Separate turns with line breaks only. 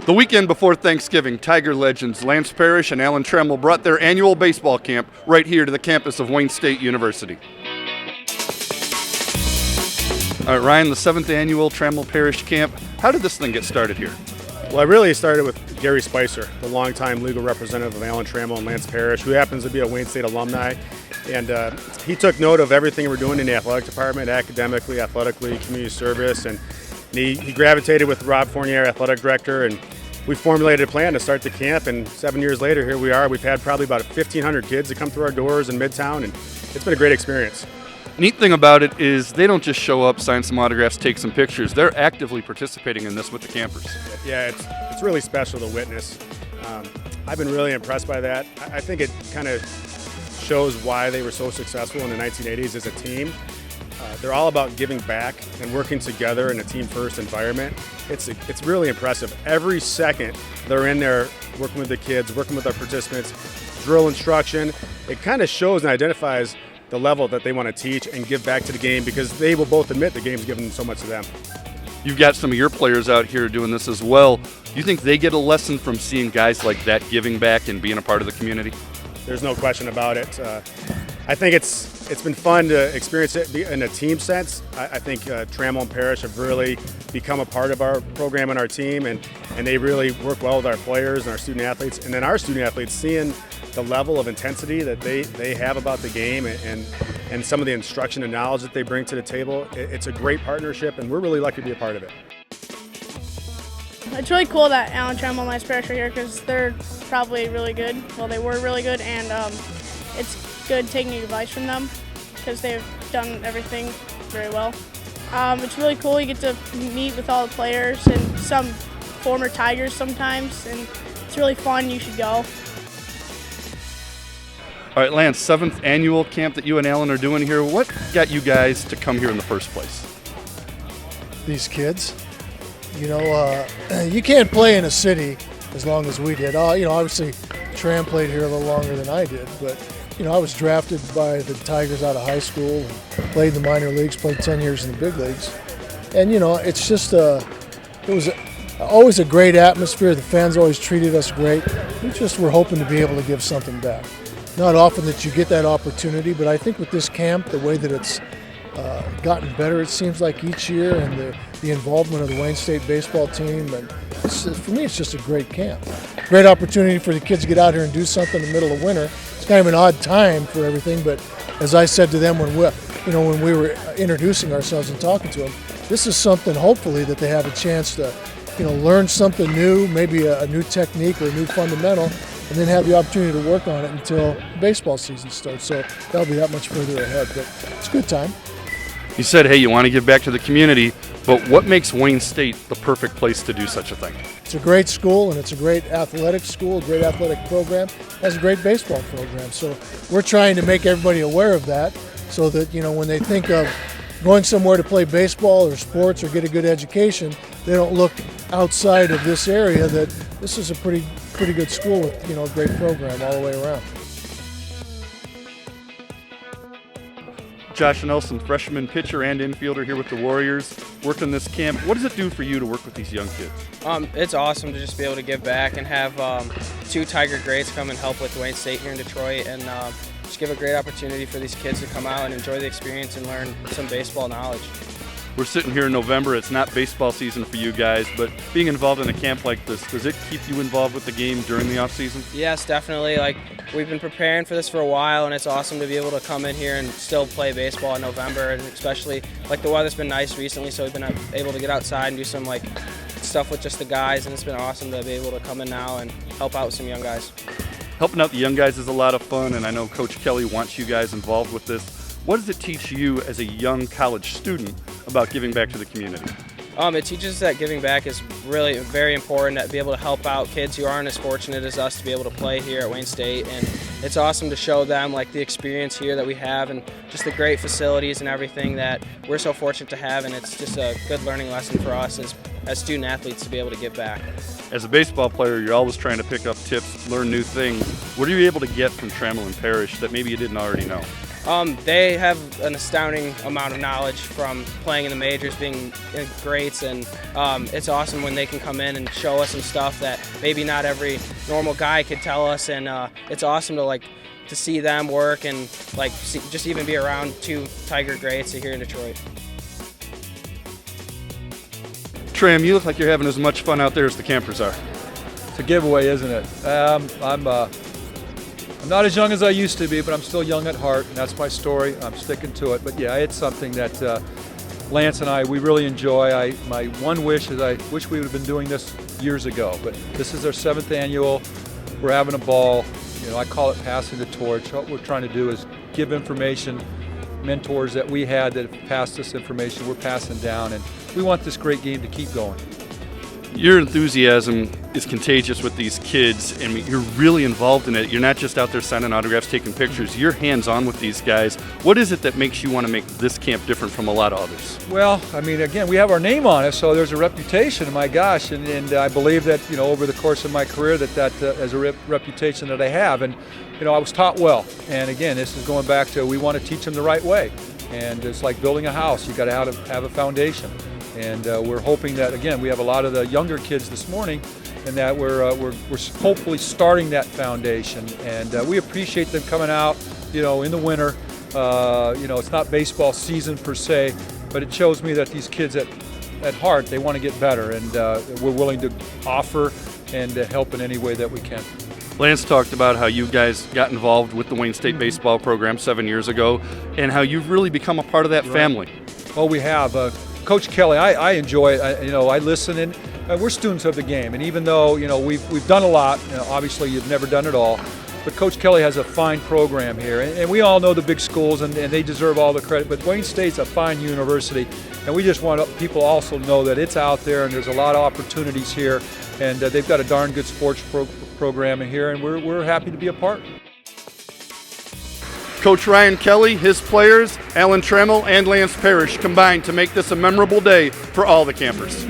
The weekend before Thanksgiving, Tiger legends Lance Parrish and Alan Trammell brought their annual baseball camp right here to the campus of Wayne State University. All right, Ryan, the 7th annual Trammell Parrish camp. How did this thing get started here?
Well, I really started with Gary Spicer, the longtime legal representative of Alan Trammell and Lance Parrish, who happens to be a Wayne State alumni. And he took note of everything we're doing in the athletic department, academically, athletically, community service, and he gravitated with Rob Fournier, athletic director, and we formulated a plan to start the camp, and 7 years later, here we are. We've had probably about 1,500 kids that come through our doors in Midtown, and it's been a great experience.
Neat thing about it is they don't just show up, sign some autographs, take some pictures. They're actively participating in this with the campers.
Yeah, it's really special to witness. I've been really impressed by that. I think it kind of shows why they were so successful in the 1980s as a team. They're all about giving back and working together in a team-first environment. It's really impressive. Every second they're in there working with the kids, working with our participants, drill instruction. It kind of shows and identifies the level that they want to teach and give back to the game, because they will both admit the game's given so much to them.
You've got some of your players out here doing this as well. Do you think they get a lesson from seeing guys like that giving back and being a part of the community?
There's no question about it. I think it's been fun to experience it in a team sense. I think Trammell and Parrish have really become a part of our program and our team, and they really work well with our players and our student athletes. And then our student athletes, seeing the level of intensity that they have about the game and some of the instruction and knowledge that they bring to the table, it's a great partnership, and we're really lucky to be a part of it.
It's really cool that Alan Trammell and Lance Parrish are here, because they're probably really good. Well, they were really good, and it's good taking advice from them because they've done everything very well. It's really cool. You get to meet with all the players and some former Tigers sometimes, and it's really fun. You should go.
All right, Lance, 7th annual camp that you and Alan are doing here. What got you guys to come here in the first place?
These kids. You can't play in a city as long as we did. Obviously, Tram played here a little longer than I did, but I was drafted by the Tigers out of high school and played in the minor leagues, played 10 years in the big leagues. And, it's just, it was always a great atmosphere. The fans always treated us great. We just were hoping to be able to give something back. Not often that you get that opportunity, but I think with this camp, the way that it's gotten better, it seems like each year, and the involvement of the Wayne State baseball team, and for me, it's just a great camp. Great opportunity for the kids to get out here and do something in the middle of winter. It's kind of an odd time for everything, but as I said to them when we were introducing ourselves and talking to them, this is something hopefully that they have a chance to learn something new, maybe a new technique or a new fundamental, and then have the opportunity to work on it until baseball season starts. So that'll be that much further ahead, but it's a good time.
You said, hey, you want to give back to the community, but what makes Wayne State the perfect place to do such a thing?
It's a great school, and it's a great athletic school, a great athletic program, has a great baseball program. So we're trying to make everybody aware of that, so that when they think of going somewhere to play baseball or sports or get a good education, they don't look outside of this area, that this is a pretty good school with a great program all the way around.
Josh Nelson, freshman pitcher and infielder here with the Warriors, worked in this camp. What does it do for you to work with these young kids?
It's awesome to just be able to give back and have 2 Tiger greats come and help with Wayne State here in Detroit, and just give a great opportunity for these kids to come out and enjoy the experience and learn some baseball knowledge.
We're sitting here in November. It's not baseball season for you guys, but being involved in a camp like this, does it keep you involved with the game during the off season?
Yes, definitely. We've been preparing for this for a while, and it's awesome to be able to come in here and still play baseball in November, and especially the weather's been nice recently, so we've been able to get outside and do some stuff with just the guys, and it's been awesome to be able to come in now and help out with some young guys.
Helping out the young guys is a lot of fun, and I know Coach Kelly wants you guys involved with this. What does it teach you as a young college student about giving back to the community?
It teaches us that giving back is really very important, to be able to help out kids who aren't as fortunate as us to be able to play here at Wayne State, and it's awesome to show them the experience here that we have and just the great facilities and everything that we're so fortunate to have, and it's just a good learning lesson for us as student athletes to be able to give back.
As a baseball player, you're always trying to pick up tips, learn new things. What are you able to get from Trammell and Parrish that maybe you didn't already know?
They have an astounding amount of knowledge from playing in the majors, being greats, and it's awesome when they can come in and show us some stuff that maybe not every normal guy could tell us, and it's awesome to see them work and just even be around two Tiger greats here in Detroit.
Tram, you look like you're having as much fun out there as the campers are.
It's a giveaway, isn't it? I'm not as young as I used to be, but I'm still young at heart, and that's my story. I'm sticking to it. But yeah, it's something that Lance and we really enjoy. My one wish is I wish we would have been doing this years ago, but this is our 7th annual. We're having a ball. I call it passing the torch. What we're trying to do is give information, mentors that we had that have passed us information, we're passing down, and we want this great game to keep going.
Your enthusiasm is contagious with these kids, and you're really involved in it. You're not just out there signing autographs, taking pictures. You're hands-on with these guys. What is it that makes you want to make this camp different from a lot of others?
Well, I mean, again, we have our name on it, so there's a reputation, my gosh, and I believe that, over the course of my career that is a reputation that I have, and, I was taught well. And again, this is going back to we want to teach them the right way, and it's like building a house. You got to have a foundation. And we're hoping that, again, we have a lot of the younger kids this morning, and that we're hopefully starting that foundation. And we appreciate them coming out, in the winter. It's not baseball season per se, but it shows me that these kids at heart, they want to get better, and we're willing to offer and help in any way that we can.
Lance talked about how you guys got involved with the Wayne State baseball program 7 years ago, and how you've really become a part of that family.
Well, we have. Coach Kelly, I enjoy it. I listen, and we're students of the game. And even though we've done a lot, obviously you've never done it all, but Coach Kelly has a fine program here, and we all know the big schools, and they deserve all the credit. But Wayne State's a fine university, and we just want people also know that it's out there, and there's a lot of opportunities here, and they've got a darn good sports program in here, and we're happy to be a part.
Coach Ryan Kelly, his players, Alan Trammell, and Lance Parrish combined to make this a memorable day for all the campers.